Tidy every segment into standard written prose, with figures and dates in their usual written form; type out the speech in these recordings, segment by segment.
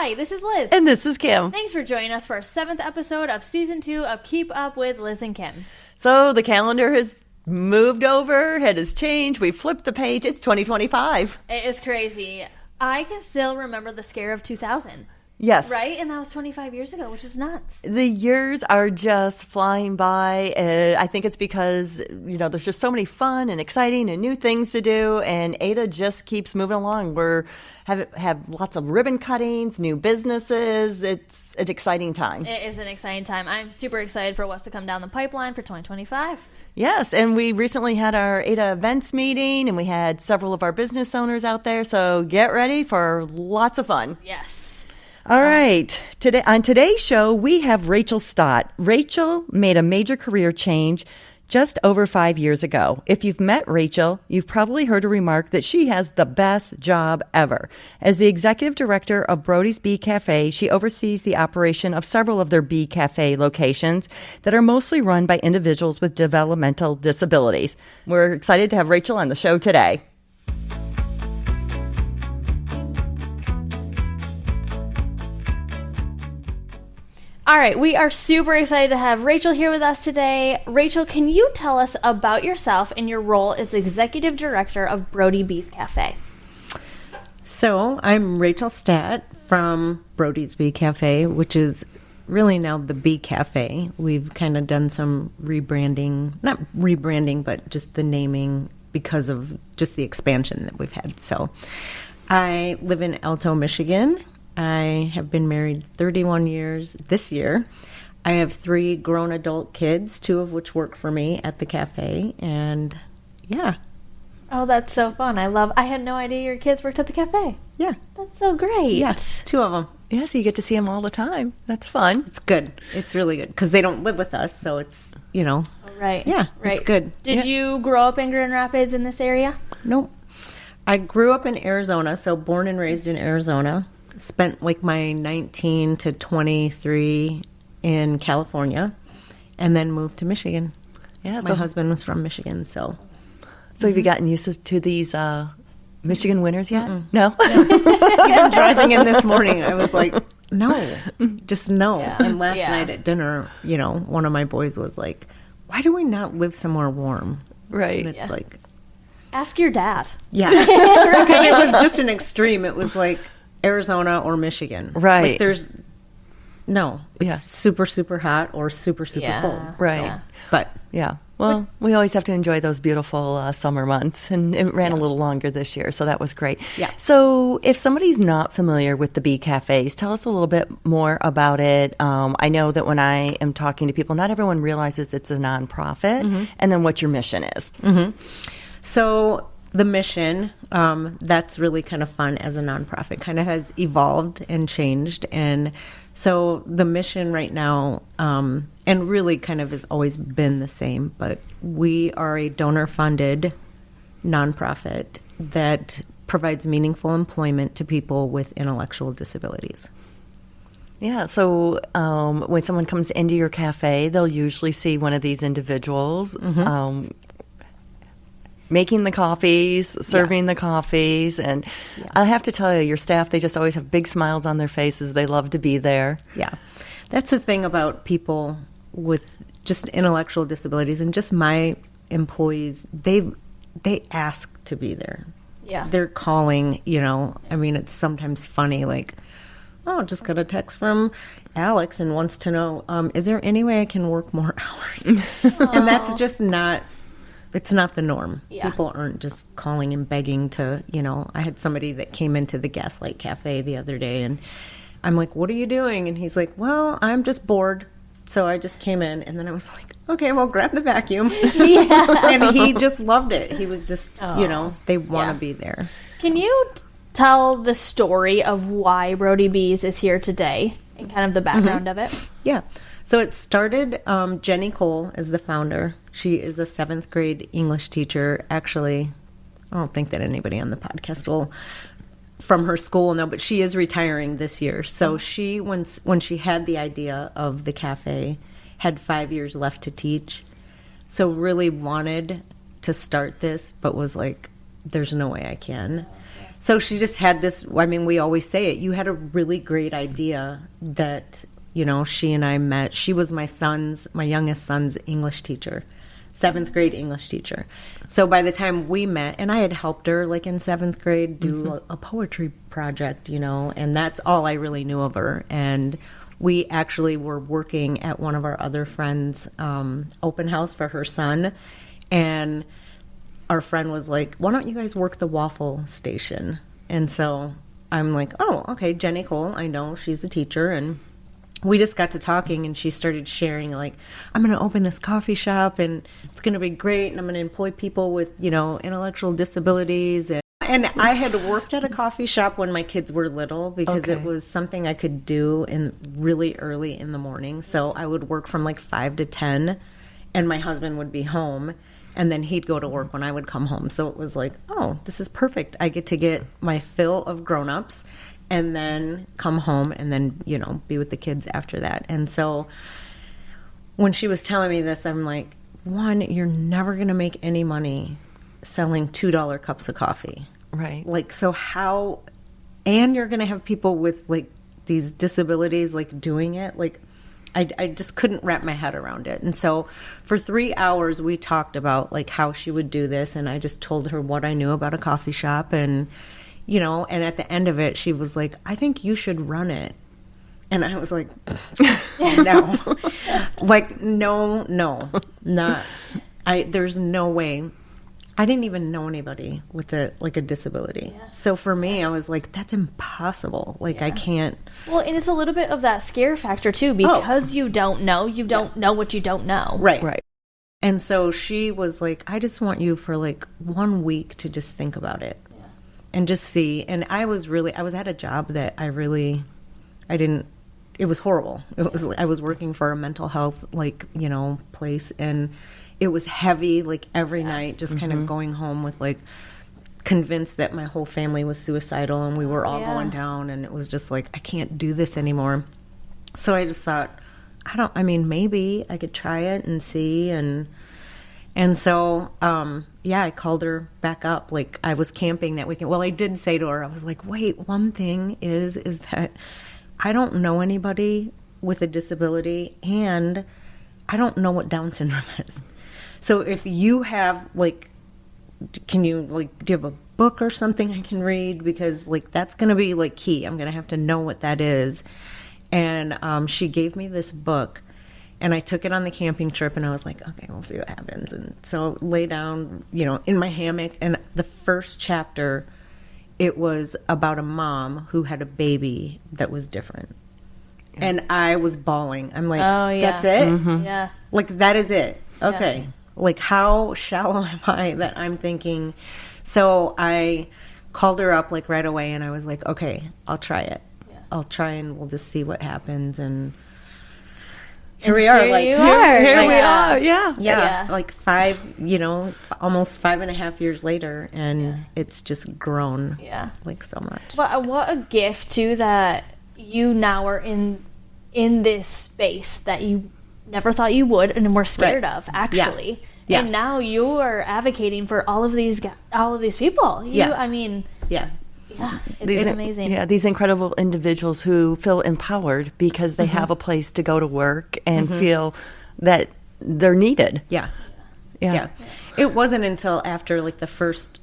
Hi, this is Liz. And this is Kim. Thanks for joining us for our 7th episode of Season 2 of Keep Up with Liz and Kim. So the calendar has moved over, it has changed, we flipped the page, it's 2025. It is crazy. I can still remember the scare of 2000. Yes. Right? And that was 25 years ago, which is nuts. The years are just flying by. I think it's because, there's just so many fun and exciting and new things to do. And Ada just keeps moving along. We're have lots of ribbon cuttings, new businesses. It's an exciting time. It is an exciting time. I'm super excited for what's to come down the pipeline for 2025. Yes, and we recently had our Ada events meeting, and we had several of our business owners out there. So get ready for lots of fun. Yes. All right. On today's show, we have Rachel Stadt. Rachel made a major career change just over 5 years ago. If you've met Rachel, you've probably heard her remark that she has the best job ever. As the executive director of Brody's Bee Cafe, she oversees the operation of several of their Bee Cafe locations that are mostly run by individuals with developmental disabilities. We're excited to have Rachel on the show today. All right, we are super excited to have Rachel here with us today. Rachel, can you tell us about yourself and your role as Executive Director of Brody Bees Cafe? So, I'm Rachel Stadt from Brody's Bee Cafe, which is really now the Bee Cafe. We've kind of done some rebranding, not rebranding, but just the naming because of just the expansion that we've had. So, I live in Alto, Michigan. I have been married 31 years this year. I have 3 grown adult kids, 2 of which work for me at the cafe, and yeah. Oh, that's so fun. I had no idea your kids worked at the cafe. Yeah. That's so great. Yes, 2 of them. Yeah, so you get to see them all the time. That's fun. It's good. It's really good because they don't live with us, so it's, Right. Yeah, right. It's good. Did you grow up in Grand Rapids in this area? Nope. I grew up in Arizona, so born and raised in Arizona. Spent like my 19 to 23 in California and then moved to Michigan. Yeah, my husband was from Michigan, so. So have you gotten used to these Michigan winters yet? Mm-mm. No? Even driving in this morning, I was like, no, just no. Yeah. And last night at dinner, one of my boys was like, why do we not live somewhere warm? Right. And it's like. Ask your dad. Yeah. Because it was just an extreme. It was like Arizona or Michigan. Right. Like there's, it's super, super hot or super, super cold. Right. So, but. Yeah. Well, we always have to enjoy those beautiful summer months, and it ran a little longer this year, so that was great. Yeah. So if somebody's not familiar with the Bee Cafes, tell us a little bit more about it. I know that when I am talking to people, not everyone realizes it's a nonprofit, and then what your mission is. Mm-hmm. So the mission, that's really kind of fun as a nonprofit, kind of has evolved and changed. And so the mission right now, and really kind of has always been the same, but we are a donor-funded nonprofit that provides meaningful employment to people with intellectual disabilities. Yeah, so when someone comes into your cafe, they'll usually see one of these individuals making the coffees, serving the coffees, and I have to tell you, your staff, they just always have big smiles on their faces. They love to be there. Yeah. That's the thing about people with just intellectual disabilities and just my employees, they ask to be there. Yeah. They're calling, I mean, it's sometimes funny, like, oh, just got a text from Alex and wants to know, is there any way I can work more hours? And that's just not, it's not the norm. Yeah. People aren't just calling and begging to, I had somebody that came into the Gaslight Cafe the other day, and I'm like, what are you doing? And he's like, well, I'm just bored. So I just came in, and then I was like, okay, well, grab the vacuum. And he just loved it. He was just, they want to be there. Can you tell the story of why Brody Bees is here today and kind of the background of it? Yeah. So it started, Jenny Cole is the founder. She is a 7th grade English teacher. Actually, I don't think that anybody on the podcast will, from her school, know, but she is retiring this year. So she, when she had the idea of the cafe, had 5 years left to teach. So really wanted to start this, but was like, there's no way I can. So she just had this, I mean, we always say it, you had a really great idea that, you know, she and I met. She was my youngest son's English teacher, 7th grade English teacher. So by the time we met, and I had helped her like in 7th grade do a poetry project, you know, and that's all I really knew of her. And we actually were working at one of our other friends' open house for her son. And our friend was like, why don't you guys work the waffle station? And so I'm like, oh, okay, Jenny Cole, I know, she's a teacher. And we just got to talking, and she started sharing, like, I'm going to open this coffee shop, and it's going to be great, and I'm going to employ people with, you know, intellectual disabilities. And I had worked at a coffee shop when my kids were little because it was something I could do in really early in the morning. So I would work from like 5 to 10, and my husband would be home, and then he'd go to work when I would come home. So it was like, oh, this is perfect. I get to get my fill of grown-ups and then come home and then, you know, be with the kids after that. And so when she was telling me this, I'm like, one, you're never going to make any money selling $2 cups of coffee. Right. Like, so how, and you're going to have people with like these disabilities, like doing it. Like, I just couldn't wrap my head around it. And so for 3 hours, we talked about like how she would do this. And I just told her what I knew about a coffee shop. And, you know, and at the end of it, she was like, I think you should run it. And I was like, no, like, no, not, there's no way. I didn't even know anybody with a disability. Yeah. So for me, I was like, that's impossible. Like, I can't. Well, and it's a little bit of that scare factor too, because you don't know what you don't know. Right. And so she was like, I just want you for like 1 week to just think about it and just see. And I was at a job that it was horrible. I was working for a mental health, like, you know, place, and it was heavy, like every night, just kind of going home with like convinced that my whole family was suicidal and we were all going down, and it was just like, I can't do this anymore. So I just thought, maybe I could try it and see. And so, I called her back up. Like, I was camping that weekend. Well, I did say to her, I was like, wait, one thing is that I don't know anybody with a disability, and I don't know what Down syndrome is. So if you have, like, can you, like, do you have a book or something I can read? Because, like, that's going to be, like, key. I'm going to have to know what that is. And she gave me this book, and I took it on the camping trip, and I was like, okay, we'll see what happens. And so lay down, you know, in my hammock, and the first chapter, it was about a mom who had a baby that was different. Yeah. And I was bawling. I'm like, that's it? Mm-hmm. Yeah. Like, that is it. Okay. Yeah. Like, how shallow am I that I'm thinking? So I called her up, like, right away, and I was like, okay, I'll try it. Yeah. I'll try, and we'll just see what happens. And here we are. Like, here we are. Yeah. Like almost 5.5 years later, and it's just grown. Yeah. Like, so much. But what a gift, too, that you now are in this space that you never thought you would and were scared of, actually. Yeah. And now you are advocating for all of these people. It's amazing. Yeah, these incredible individuals who feel empowered because they have a place to go to work and feel that they're needed. Yeah. It wasn't until after, like, the first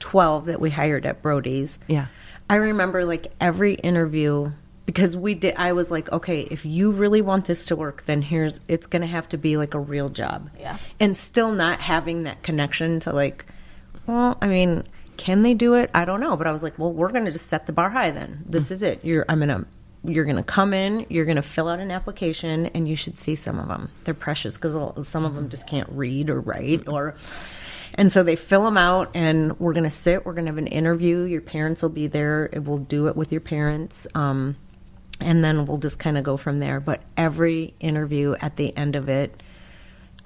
12 that we hired at Brody's. Yeah. I remember, like, every interview, because I was like, okay, if you really want this to work, then it's going to have to be like a real job. Yeah. And still not having that connection to, like, well, I mean, can they do it? I don't know. But I was like, well, we're going to just set the bar high then. This is it. You're going to come in, you're going to fill out an application, and you should see some of them. They're precious because some of them just can't read or write and so they fill them out, and we're going to we're going to have an interview. Your parents will be there. We'll do it with your parents. And then we'll just kind of go from there. But every interview, at the end of it,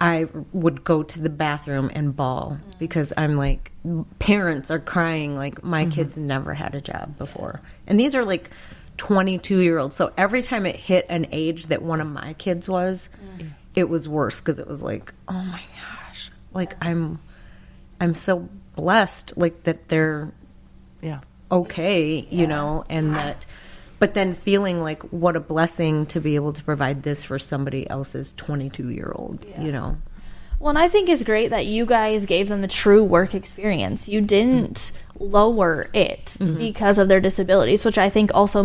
I would go to the bathroom and bawl because I'm like, parents are crying like, my kids never had a job before. And these are like 22-year-olds. So every time it hit an age that one of my kids was, it was worse because it was like, oh my gosh, like I'm so blessed, like, that they're okay, you know, and that, but then feeling like what a blessing to be able to provide this for somebody else's 22-year-old, you know. Well, and I think it's great that you guys gave them a true work experience. You didn't lower it because of their disabilities, which I think also